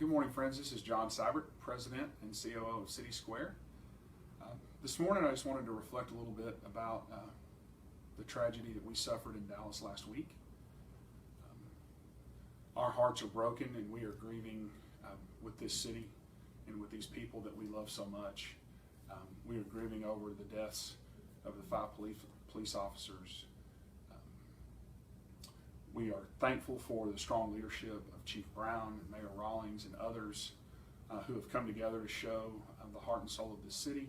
Good morning, friends. This is John Siburt, President and COO of CitySquare. This morning I just wanted to reflect a little bit about the tragedy that we suffered in Dallas last week. Our hearts are broken and we are grieving with this city and with these people that we love so much. We are grieving over the deaths of the 5 police officers. We are thankful for the strong leadership of Chief Brown and Mayor Rawlings and others who have come together to show the heart and soul of the city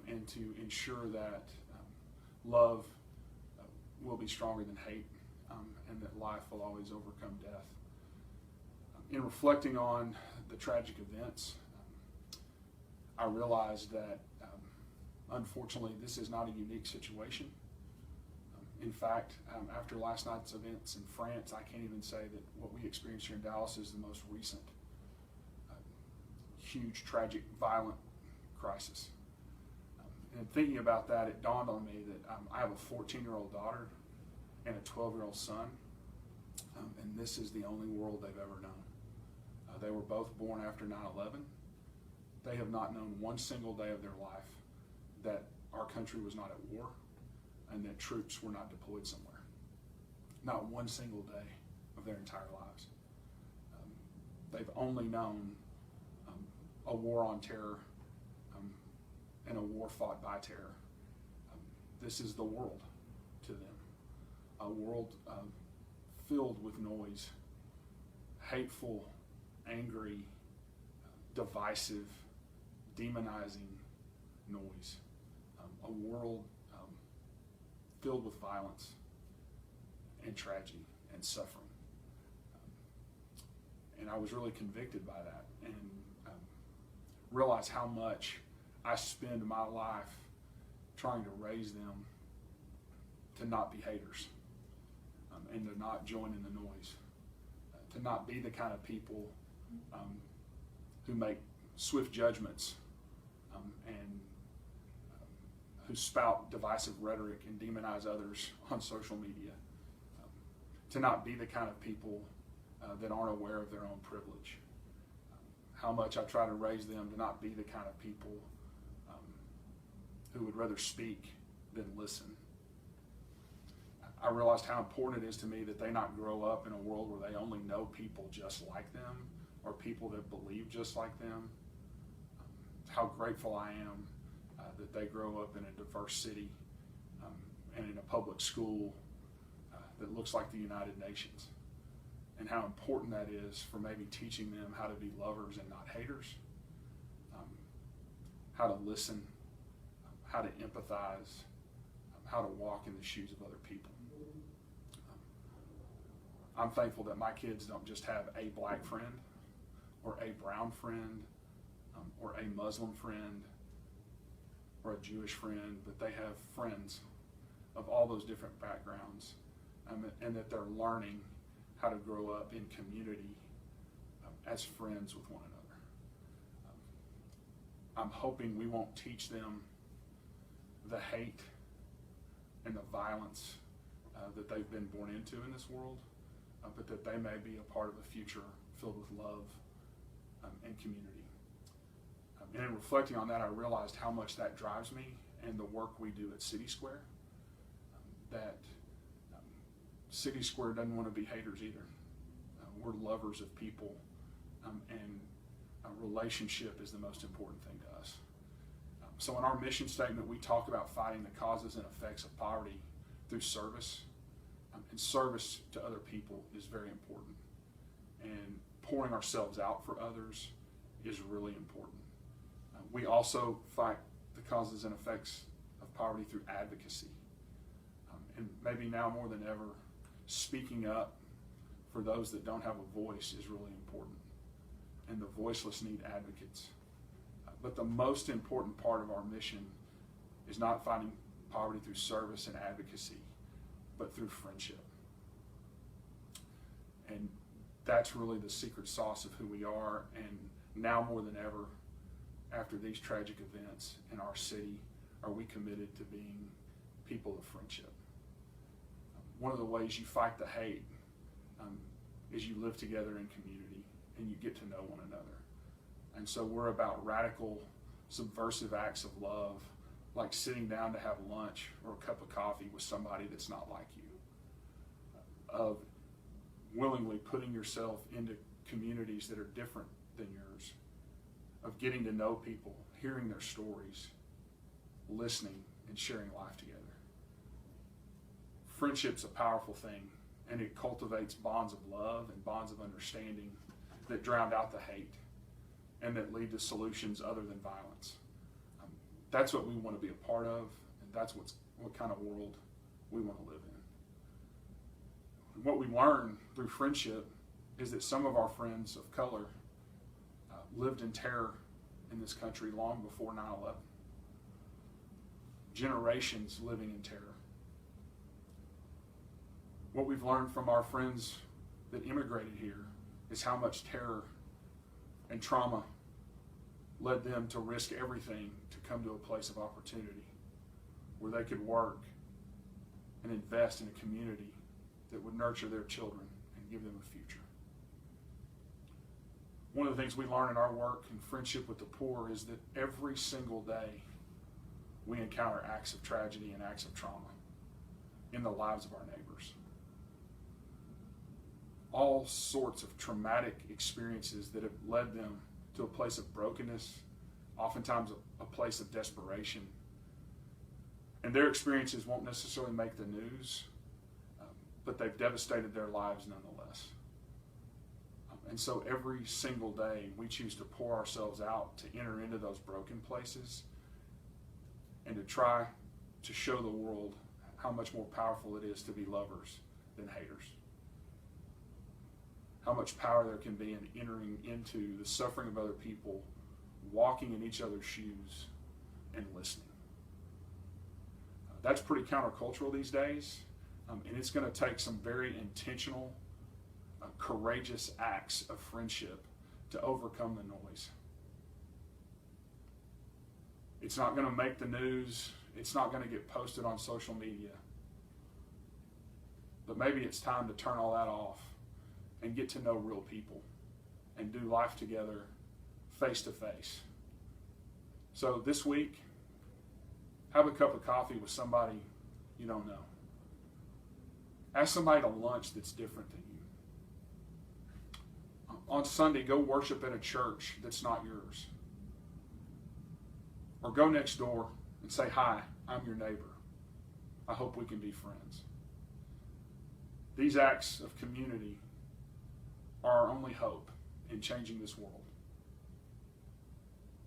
and to ensure that love will be stronger than hate and that life will always overcome death. In reflecting on the tragic events, I realized that unfortunately this is not a unique situation. In fact, after last night's events in France, I can't even say that what we experienced here in Dallas is the most recent huge, tragic, violent crisis. And thinking about that, it dawned on me that I have a 14-year-old daughter and a 12-year-old son, and this is the only world they've ever known. They were both born after 9/11. They have not known one single day of their life that our country was not at war and that troops were not deployed somewhere. Not one single day of their entire lives. They've only known a war on terror and a war fought by terror. This is the world to them. A world filled with noise, hateful, angry, divisive, demonizing noise. A world filled with violence and tragedy and suffering. And I was really convicted by that and realized how much I spend my life trying to raise them to not be haters and to not join in the noise, to not be the kind of people who make swift judgments and who spout divisive rhetoric and demonize others on social media, to not be the kind of people that aren't aware of their own privilege. How much I try to raise them to not be the kind of people who would rather speak than listen. I realized how important it is to me that they not grow up in a world where they only know people just like them or people that believe just like them. How grateful I am that they grow up in a diverse city and in a public school that looks like the United Nations, and how important that is for maybe teaching them how to be lovers and not haters, how to listen, how to empathize, how to walk in the shoes of other people. I'm thankful that my kids don't just have a black friend or a brown friend or a Muslim friend or a Jewish friend, but they have friends of all those different backgrounds, and that they're learning how to grow up in community as friends with one another. I'm hoping we won't teach them the hate and the violence that they've been born into in this world, but that they may be a part of a future filled with love and community. And in reflecting on that, I realized how much that drives me and the work we do at CitySquare. That CitySquare doesn't want to be haters either. We're lovers of people, and a relationship is the most important thing to us. So in our mission statement, we talk about fighting the causes and effects of poverty through service. And service to other people is very important. And pouring ourselves out for others is really important. We also fight the causes and effects of poverty through advocacy. And maybe now more than ever, speaking up for those that don't have a voice is really important. And the voiceless need advocates. But the most important part of our mission is not fighting poverty through service and advocacy, but through friendship. And that's really the secret sauce of who we are. And now more than ever, after these tragic events in our city, are we committed to being people of friendship. One of the ways you fight the hate is you live together in community and you get to know one another. And so we're about radical, subversive acts of love, like sitting down to have lunch or a cup of coffee with somebody that's not like you, of willingly putting yourself into communities that are different than yours, of getting to know people, hearing their stories, listening, and sharing life together. Friendship's a powerful thing, and it cultivates bonds of love and bonds of understanding that drown out the hate and that lead to solutions other than violence. That's what we want to be a part of, and that's what kind of world we want to live in. What we learn through friendship is that some of our friends of color lived in terror in this country long before 9/11. Generations living in terror. What we've learned from our friends that immigrated here is how much terror and trauma led them to risk everything to come to a place of opportunity where they could work and invest in a community that would nurture their children and give them a future. One of the things we learn in our work and friendship with the poor is that every single day we encounter acts of tragedy and acts of trauma in the lives of our neighbors. All sorts of traumatic experiences that have led them to a place of brokenness, oftentimes a place of desperation. And their experiences won't necessarily make the news, but they've devastated their lives nonetheless. And so every single day we choose to pour ourselves out to enter into those broken places and to try to show the world how much more powerful it is to be lovers than haters. How much power there can be in entering into the suffering of other people, walking in each other's shoes, and listening. That's pretty countercultural these days, and it's going to take some very intentional, courageous acts of friendship to overcome the noise. It's not going to make the news. It's not going to get posted on social media. But maybe it's time to turn all that off and get to know real people and do life together face to face. So this week, have a cup of coffee with somebody you don't know. Ask somebody to lunch that's different than you. On Sunday, go worship at a church that's not yours. Or go next door and say, "Hi, I'm your neighbor. I hope we can be friends." These acts of community are our only hope in changing this world.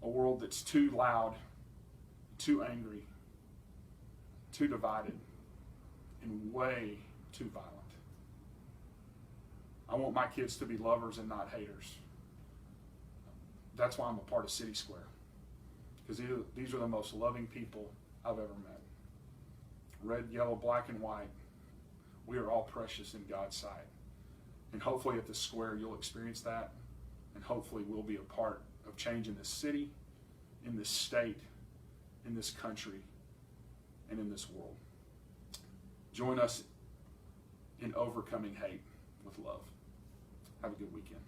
A world that's too loud, too angry, too divided, and way too violent. I want my kids to be lovers and not haters. That's why I'm a part of CitySquare. Because these are the most loving people I've ever met. Red, yellow, black, and white. We are all precious in God's sight. And hopefully at the square you'll experience that. And hopefully we'll be a part of changing this city, in this state, in this country, and in this world. Join us in overcoming hate with love. Have a good weekend.